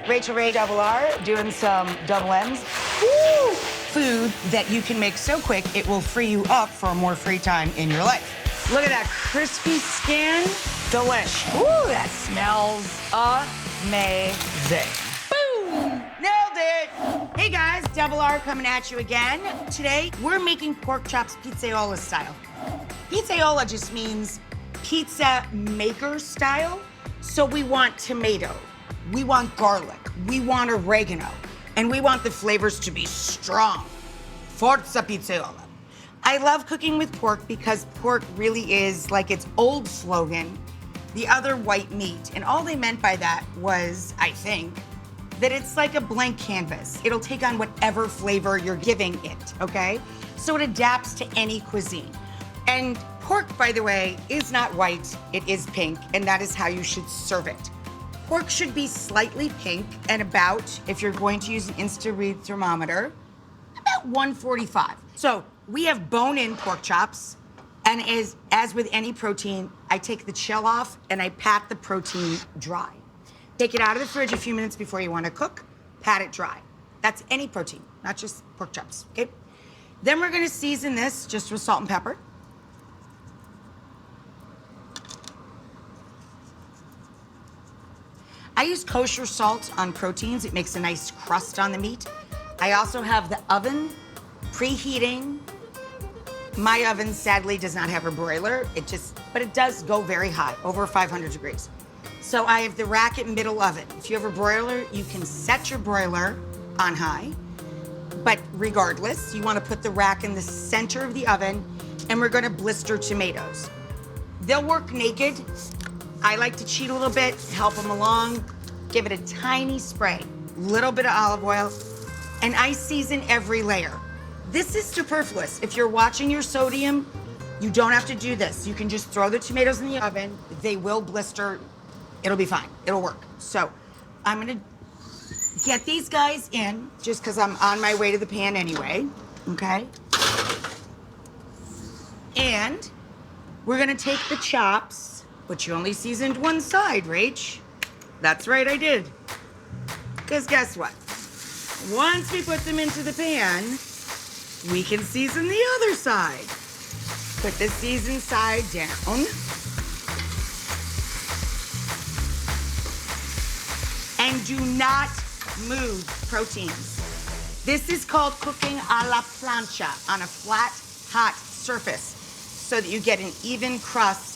Rachael Ray Double R doing some double M's. Woo! Food that you can make so quick it will free you up for more free time in your life. Look at that crispy skin. Delish. Ooh, that smells amazing. Boom! Nailed it! Hey guys, Double R coming at you again. Today, we're making pork chops pizzaiola style. Pizzaiola just means pizza maker style. So we want tomato, we want garlic, we want oregano, and we want the flavors to be strong. Forza pizzaiola. I love cooking with pork because pork really is like its old slogan, the other white meat. And all they meant by that was, I think, that it's like a blank canvas. It'll take on whatever flavor you're giving it, okay? So it adapts to any cuisine. And pork, by the way, is not white, it is pink, and that is how you should serve it. Pork should be slightly pink and about, if you're going to use an Insta-Read thermometer, about 145. So we have bone-in pork chops, and as with any protein, I take the shell off and I pat the protein dry. Take it out of the fridge a few minutes before you want to cook, pat it dry. That's any protein, not just pork chops, okay? Then we're gonna season this just with salt and pepper. I use kosher salt on proteins. It makes a nice crust on the meat. I also have the oven preheating. My oven sadly does not have a broiler. But it does go very high, over 500 degrees. So I have the rack at middle oven. If you have a broiler, you can set your broiler on high. But regardless, you want to put the rack in the center of the oven, and we're gonna blister tomatoes. They'll work naked. I like to cheat a little bit, help them along, give it a tiny spray, little bit of olive oil, and I season every layer. This is superfluous. If you're watching your sodium, you don't have to do this. You can just throw the tomatoes in the oven. They will blister. It'll be fine. It'll work. So I'm gonna get these guys in just because I'm on my way to the pan anyway, okay? And we're gonna take the chops. But you only seasoned one side, Rach. That's right, I did. Because guess what? Once we put them into the pan, we can season the other side. Put the seasoned side down. And do not move proteins. This is called cooking a la plancha on a flat, hot surface so that you get an even crust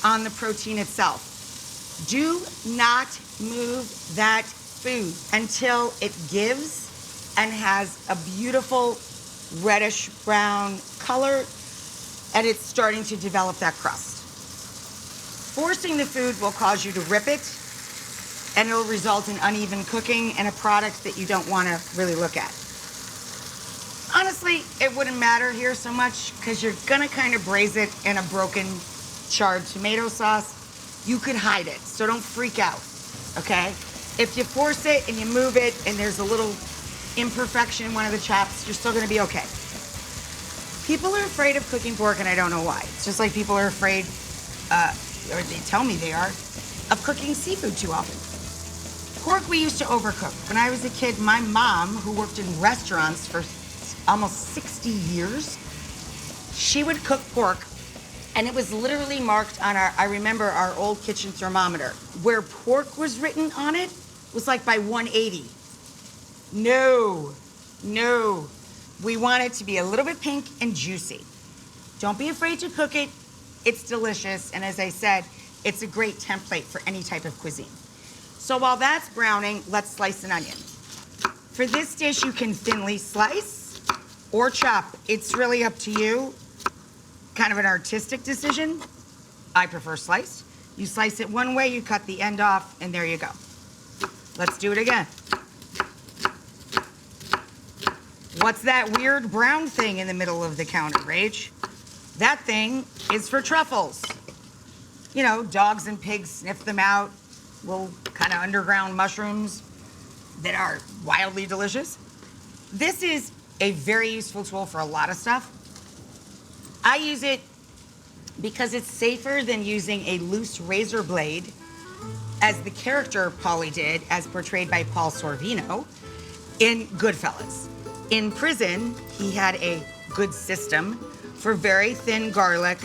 on the protein itself. Do not move that food until it gives and has a beautiful reddish brown color and it's starting to develop that crust. Forcing the food will cause you to rip it and it'll result in uneven cooking and a product that you don't want to really look at. Honestly, it wouldn't matter here so much because you're gonna kind of braise it in a broken charred tomato sauce. You could hide it, so don't freak out, okay? If you force it and you move it and there's a little imperfection in one of the chops, you're still gonna be okay. People are afraid of cooking pork and I don't know why. It's just like people are afraid, or they tell me they are, of cooking seafood too often. Pork we used to overcook. When I was a kid, my mom, who worked in restaurants for almost 60 years, she would cook pork and it was literally marked on I remember our old kitchen thermometer. Where pork was written on it was like by 180. No. We want it to be a little bit pink and juicy. Don't be afraid to cook it. It's delicious. And as I said, it's a great template for any type of cuisine. So while that's browning, let's slice an onion. For this dish, you can thinly slice or chop. It's really up to you. Kind of an artistic decision. I prefer sliced. You slice it one way, you cut the end off, and there you go. Let's do it again. What's that weird brown thing in the middle of the counter, Rach? That thing is for truffles. You know, dogs and pigs sniff them out. Little kind of underground mushrooms that are wildly delicious. This is a very useful tool for a lot of stuff. I use it because it's safer than using a loose razor blade as the character Paulie did, as portrayed by Paul Sorvino in Goodfellas. In prison, he had a good system for very thin garlic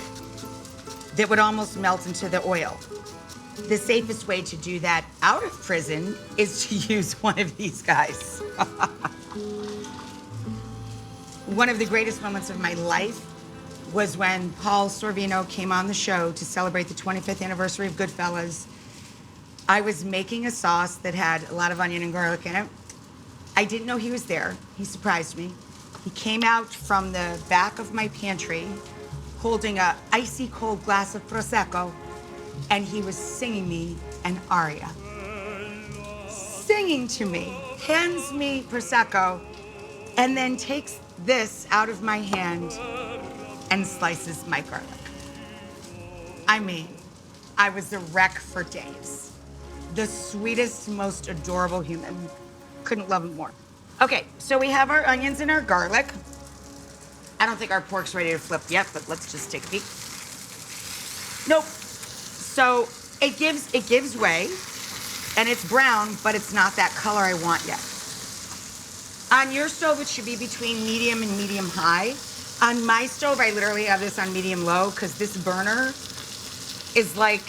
that would almost melt into the oil. The safest way to do that out of prison is to use one of these guys. One of the greatest moments of my life was when Paul Sorvino came on the show to celebrate the 25th anniversary of Goodfellas. I was making a sauce that had a lot of onion and garlic in it. I didn't know he was there. He surprised me. He came out from the back of my pantry holding a icy cold glass of Prosecco, and he was singing me an aria. Singing to me, hands me Prosecco, and then takes this out of my hand and slices my garlic. I mean, I was a wreck for days. The sweetest, most adorable human. Couldn't love him more. Okay, so we have our onions and our garlic. I don't think our pork's ready to flip yet, but let's just take a peek. Nope. So it gives way, and it's brown, but it's not that color I want yet. On your stove, it should be between medium and medium high. On my stove, I literally have this on medium low because this burner is like,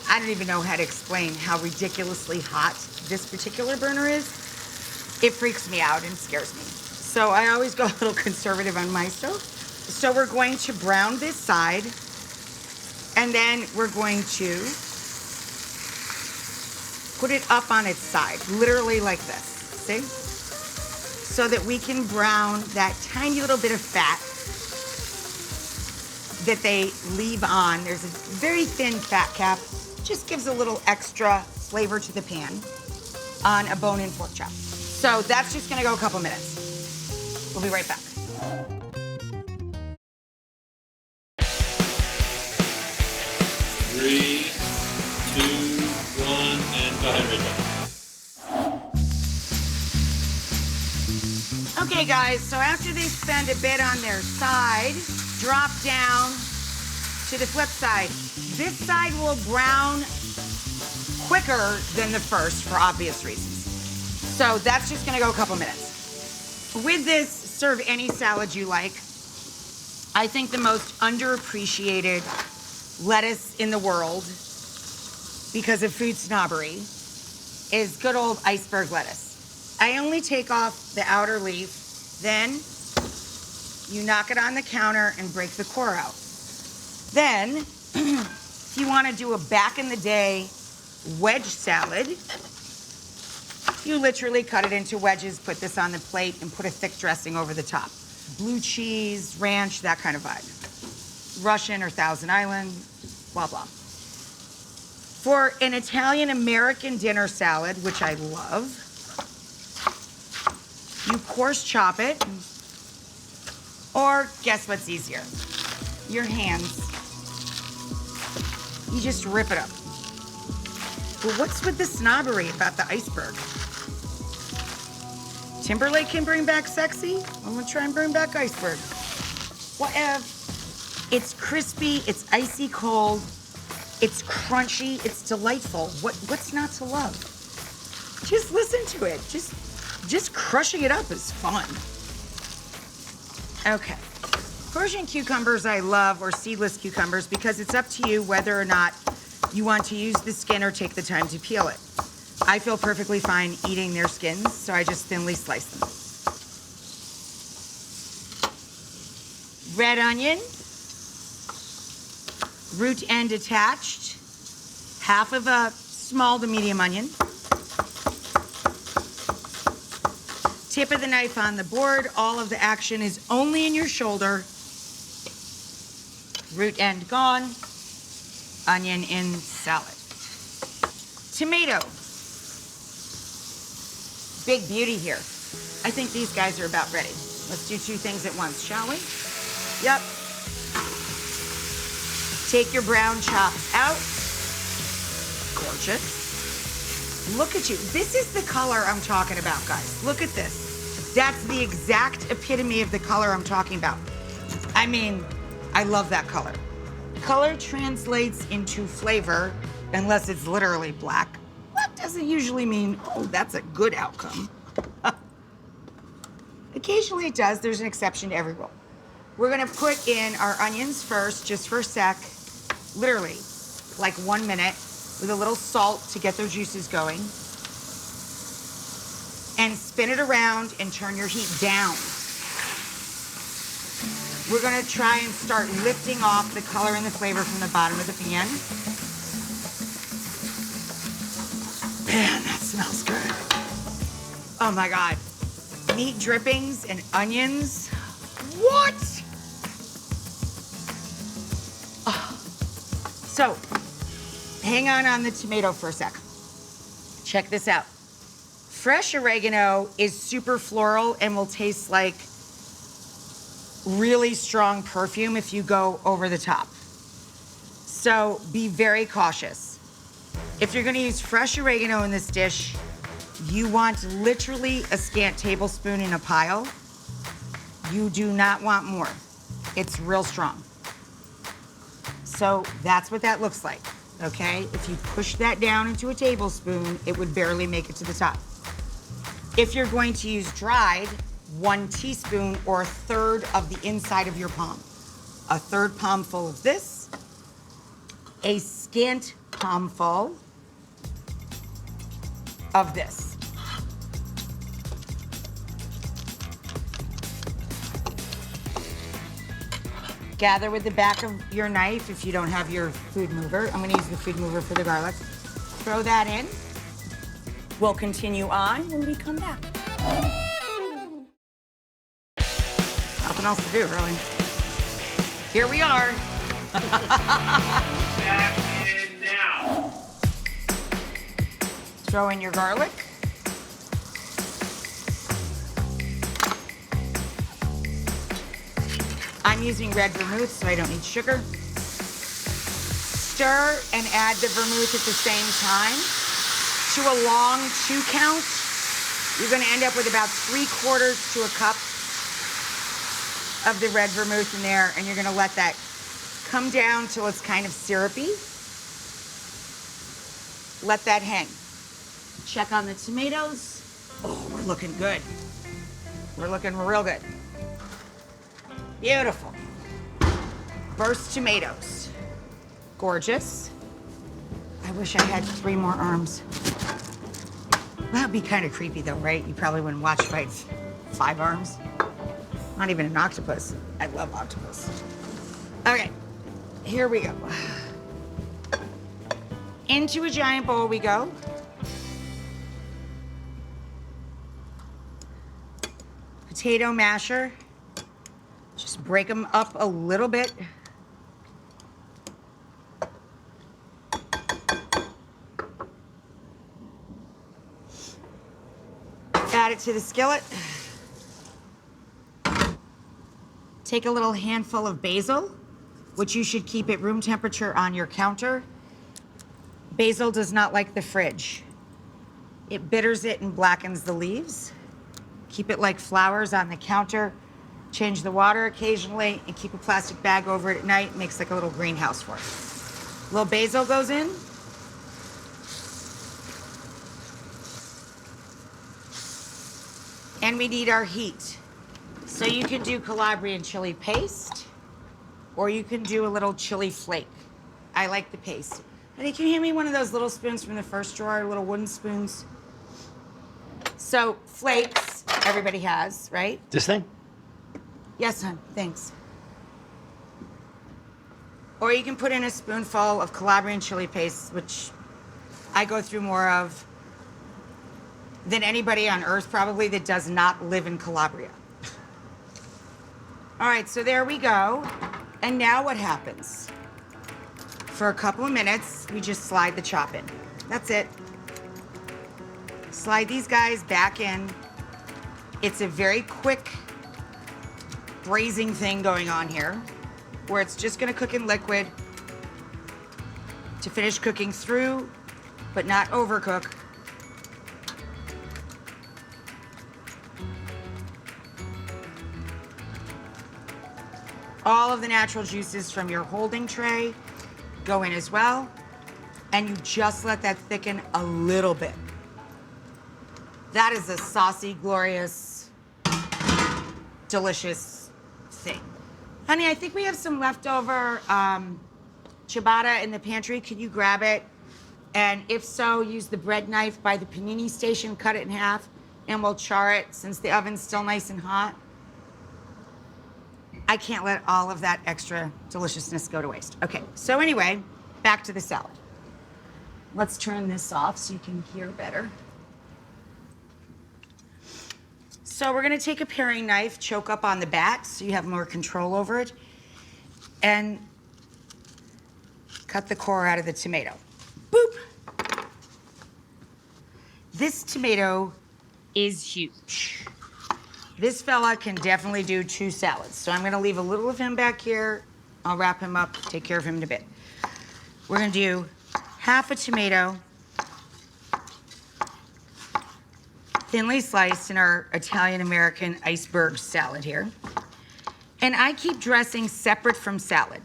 I don't even know how to explain how ridiculously hot this particular burner is. It freaks me out and scares me. So I always go a little conservative on my stove. So we're going to brown this side, and then we're going to put it up on its side, literally like this, see? So that we can brown that tiny little bit of fat that they leave on. There's a very thin fat cap. Just gives a little extra flavor to the pan on a bone-in pork chop. So that's just gonna go a couple minutes. We'll be right back. 3, 2, 1, and go ahead, Rachael. Okay, guys, so after they spend a bit on their side, drop down to the flip side. This side will brown quicker than the first for obvious reasons. So that's just gonna go a couple minutes. With this, serve any salad you like. I think the most underappreciated lettuce in the world, because of food snobbery, is good old iceberg lettuce. I only take off the outer leaf, then you knock it on the counter and break the core out. Then, if you want to do a back in the day wedge salad, you literally cut it into wedges, put this on the plate, and put a thick dressing over the top. Blue cheese, ranch, that kind of vibe. Russian or Thousand Island, blah, blah. For an Italian-American dinner salad, which I love, you coarse chop it, or guess what's easier? Your hands. You just rip it up. But what's with the snobbery about the iceberg? Timberlake can bring back sexy. I'm gonna try and bring back iceberg. Whatever. It's crispy, it's icy cold, it's crunchy, it's delightful. What's not to love? Just listen to it. Just crushing it up is fun. Okay. Persian cucumbers I love, or seedless cucumbers, because it's up to you whether or not you want to use the skin or take the time to peel it. I feel perfectly fine eating their skins, so I just thinly slice them. Red onion, root end attached, half of a small to medium onion. Tip of the knife on the board, all of the action is only in your shoulder. Root end gone, onion in salad. Tomato. Big beauty here. I think these guys are about ready. Let's do two things at once, shall we? Yep. Take your brown chops out. Gorgeous. Look at you. This is the color I'm talking about, guys. Look at this. That's the exact epitome of the color I'm talking about. I mean, I love that color. Color translates into flavor unless it's literally black. That doesn't usually mean, oh, that's a good outcome. Occasionally it does. There's an exception to every rule. We're gonna put in our onions first, just for a sec, literally like 1 minute, with a little salt to get their juices going. And spin it around and turn your heat down. We're gonna try and start lifting off the color and the flavor from the bottom of the pan. Man, that smells good. Oh my God. Meat drippings and onions. What? Oh. So, hang on the tomato for a sec. Check this out. Fresh oregano is super floral and will taste like really strong perfume if you go over the top. So be very cautious. If you're gonna use fresh oregano in this dish, you want literally a scant tablespoon in a pile. You do not want more. It's real strong. So that's what that looks like, okay? If you push that down into a tablespoon, it would barely make it to the top. If you're going to use dried, 1 teaspoon or 1/3 of the inside of your palm. A 1/3 palmful of this, a scant palmful of this. Gather with the back of your knife if you don't have your food mover. I'm gonna use the food mover for the garlic. Throw that in. We'll continue on when we come back. Nothing else to do, really. Here we are. Back in now. Throw in your garlic. I'm using red vermouth, so I don't need sugar. Stir and add the vermouth at the same time. To a long 2 count, you're gonna end up with about 3/4 to a cup of the red vermouth in there, and you're gonna let that come down till it's kind of syrupy. Let that hang. Check on the tomatoes. Oh, we're looking good. We're looking real good. Beautiful. Burst tomatoes. Gorgeous. I wish I had 3 more arms. That'd be kind of creepy though, right? You probably wouldn't watch if I had 5 arms. Not even an octopus. I love octopus. Okay, here we go. Into a giant bowl we go. Potato masher. Just break them up a little bit. Add it to the skillet. Take a little handful of basil, which you should keep at room temperature on your counter. Basil does not like the fridge. It bitters it and blackens the leaves. Keep it like flowers on the counter. Change the water occasionally and keep a plastic bag over it at night. It makes like a little greenhouse for it. A little basil goes in. And we need our heat. So you can do Calabrian chili paste, or you can do a little chili flake. I like the paste. Honey, can you hand me one of those little spoons from the first drawer, little wooden spoons? So flakes, everybody has, right? This thing? Yes, hon, thanks. Or you can put in a spoonful of Calabrian chili paste, which I go through more of than anybody on earth probably that does not live in Calabria. All right, so there we go. And now what happens? For a couple of minutes, we just slide the chop in. That's it. Slide these guys back in. It's a very quick braising thing going on here, where it's just gonna cook in liquid to finish cooking through, but not overcook. All of the natural juices from your holding tray go in as well. and you just let that thicken a little bit. That is a saucy, glorious, delicious thing. Honey, I think we have some leftover ciabatta in the pantry. Can you grab it? And if so, use the bread knife by the panini station, cut it in half, and we'll char it since the oven's still nice and hot. I can't let all of that extra deliciousness go to waste. Okay, so anyway, back to the salad. Let's turn this off so you can hear better. So we're gonna take a paring knife, choke up on the back so you have more control over it, and cut the core out of the tomato. Boop. This tomato is huge. This fella can definitely do 2 salads. So I'm gonna leave a little of him back here. I'll wrap him up, take care of him in a bit. We're gonna do half a tomato, thinly sliced in our Italian-American iceberg salad here. And I keep dressing separate from salad.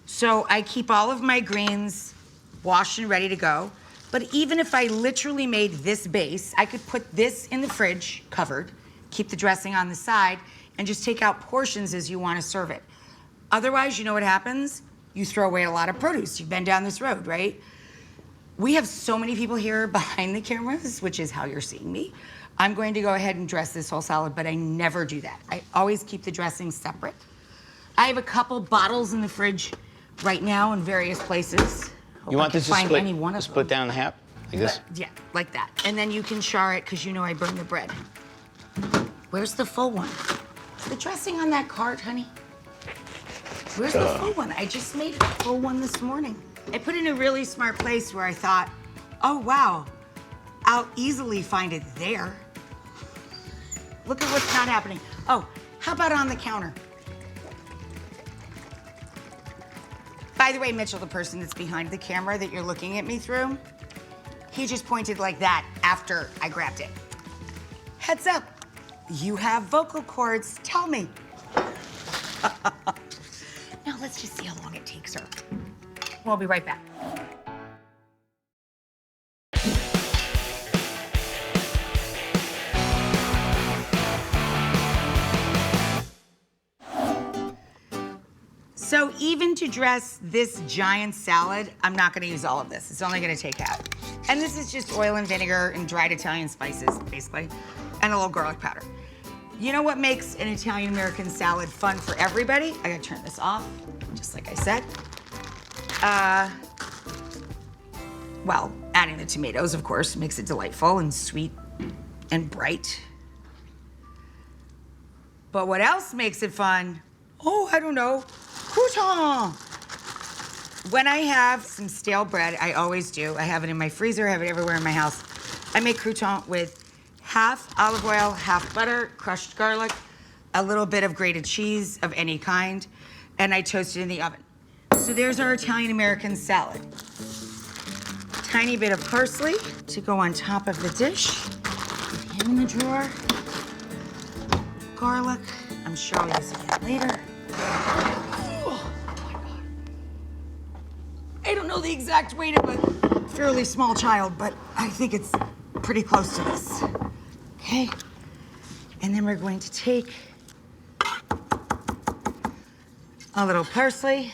So I keep all of my greens washed and ready to go. But even if I literally made this base, I could put this in the fridge, covered, keep the dressing on the side, and just take out portions as you want to serve it. Otherwise, you know what happens? You throw away a lot of produce. You've been down this road, right? We have so many people here behind the cameras, which is how you're seeing me. I'm going to go ahead and dress this whole salad, but I never do that. I always keep the dressing separate. I have a couple bottles in the fridge right now in various places. Hope You want I can this to find split, any one of split them. down in half? Like this? Yeah, like that. And then you can char it because you know I burn the bread. Where's the full one? Is the dressing on that cart, honey? Where's the full one? I just made a full one this morning. I put it in a really smart place where I thought, oh wow, I'll easily find it there. Look at what's not happening. Oh, how about on the counter? By the way, Mitchell, the person that's behind the camera that you're looking at me through, he just pointed like that after I grabbed it. Heads up, you have vocal cords, tell me. Now let's just see how long it takes her. We'll be right back. So even to dress this giant salad, I'm not gonna use all of this. It's only gonna take half. And this is just oil and vinegar and dried Italian spices, basically, and a little garlic powder. You know what makes an Italian-American salad fun for everybody? I gotta turn this off, just like I said. Well, adding the tomatoes, of course, makes it delightful and sweet and bright. But what else makes it fun? Oh, I don't know, crouton. When I have some stale bread, I always do. I have it in my freezer, I have it everywhere in my house. I make crouton with half olive oil, half butter, crushed garlic, a little bit of grated cheese of any kind, and I toast it in the oven. So there's our Italian-American salad. Tiny bit of parsley to go on top of the dish. Him in the drawer. Garlic, I'm sure I'll use again later. Oh my God. I don't know the exact weight of a fairly small child, but I think it's pretty close to this. Okay, and then we're going to take a little parsley.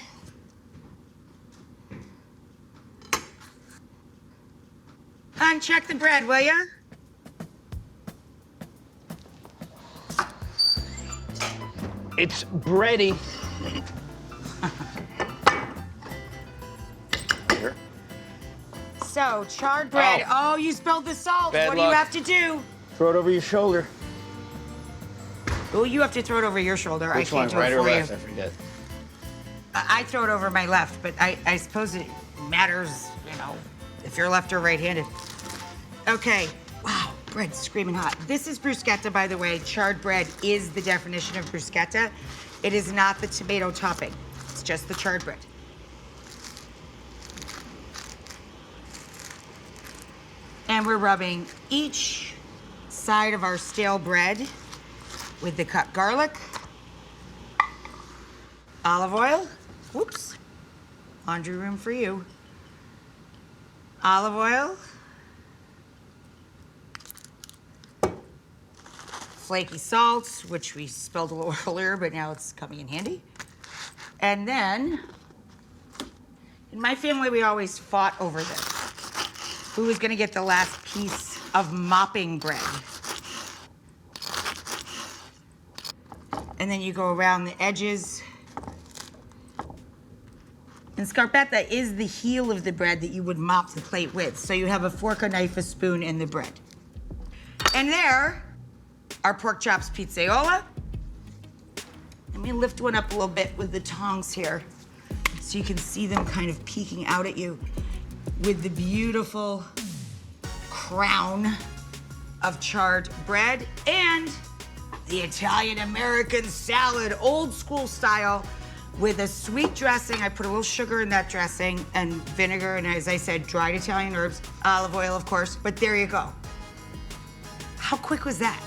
Uncheck the bread, will ya? It's bready. Here. So, charred bread. Oh, you spilled the salt. Bad What do you luck. have to do? Throw it over your shoulder. Oh, you have to throw it over your shoulder. Which I one, can't do right it or for left? you. I forget. I throw it over my left, but I suppose it matters, you know, if you're left or right-handed. Okay, wow, bread's screaming hot. This is bruschetta, by the way. Charred bread is the definition of bruschetta. It is not the tomato topping. It's just the charred bread. And we're rubbing each side of our stale bread with the cut garlic, olive oil, whoops, laundry room for you, olive oil, flaky salt, which we spilled a little earlier, but now it's coming in handy. And then, in my family, we always fought over this. Who was gonna get the last piece of mopping bread? And then you go around the edges. And scarpetta is the heel of the bread that you would mop the plate with. So you have a fork, a knife, a spoon, and the bread. And there are pork chops pizzaiola. Let me lift one up a little bit with the tongs here so you can see them kind of peeking out at you with the beautiful crown of charred bread and the Italian-American salad, old school style, with a sweet dressing. I put a little sugar in that dressing and vinegar, and as I said, dried Italian herbs, olive oil, of course, but there you go. How quick was that?